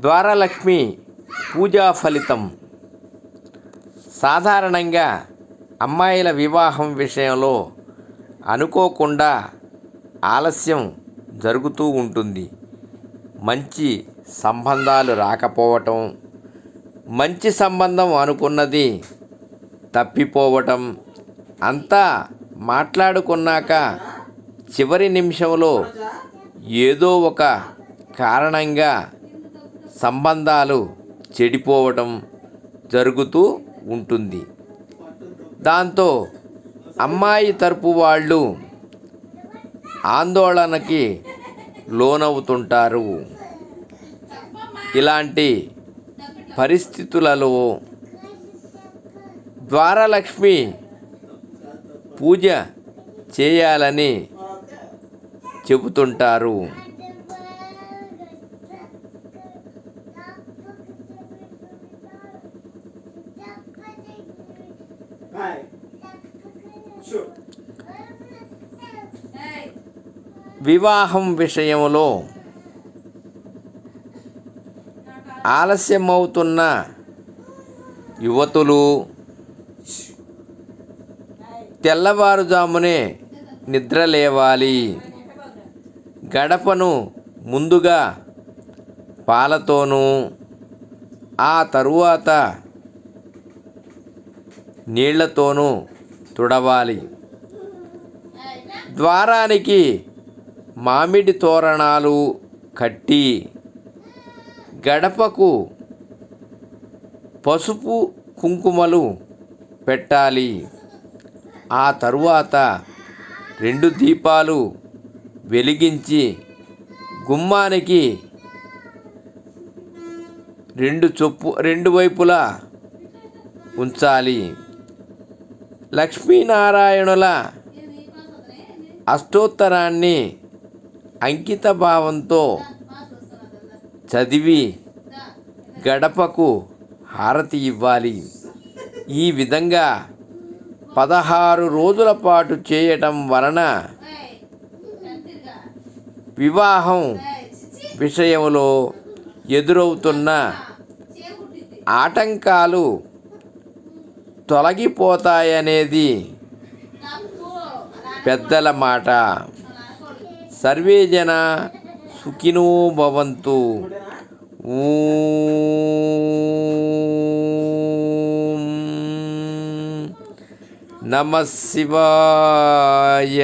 ద్వారలక్ష్మి పూజా ఫలితం. సాధారణంగా అమ్మాయిల వివాహం విషయంలో అనుకోకుండా ఆలస్యం జరుగుతూ ఉంటుంది. మంచి సంబంధాలు రాకపోవటం, మంచి సంబంధం అనుకున్నది తప్పిపోవటం, అంతా మాట్లాడుకున్నాక చివరి నిమిషంలో ఏదో ఒక కారణంగా సంబంధాలు చెడిపోవటం జరుగుతూ ఉంటుంది. దాంతో అమ్మాయి తరపు వాళ్ళు ఆందోళనకి లోనవుతుంటారు. ఇలాంటి పరిస్థితులలో ద్వారలక్ష్మి పూజ చేయాలని చెబుతుంటారు. వివాహం విషయంలో ఆలస్యమవుతున్న యువతులు తెల్లవారుజామునే నిద్రలేవాలి. గడపను ముందుగా పాలతోనూ ఆ తరువాత నీళ్లతోనూ తుడవాలి. ద్వారానికి మామిడి తోరణాలు కట్టి గడపకు పసుపు కుంకుమలు పెట్టాలి. ఆ తరువాత 2 దీపాలు వెలిగించి గుమ్మానికి 2 వైపులా ఉంచాలి. లక్ష్మీనారాయణుల అష్టోత్తరాన్ని అంకిత భావంతో చదివి గడపకు హారతి ఇవ్వాలి. ఈ విధంగా 16 రోజుల పాటు చేయటం వలన వివాహం విషయంలో ఎదురవుతున్న ఆటంకాలు తొలగిపోతాయనేది పెద్దల మాట. సర్వే జనా సుఖినో భవంతు. ఓం నమః శివాయ.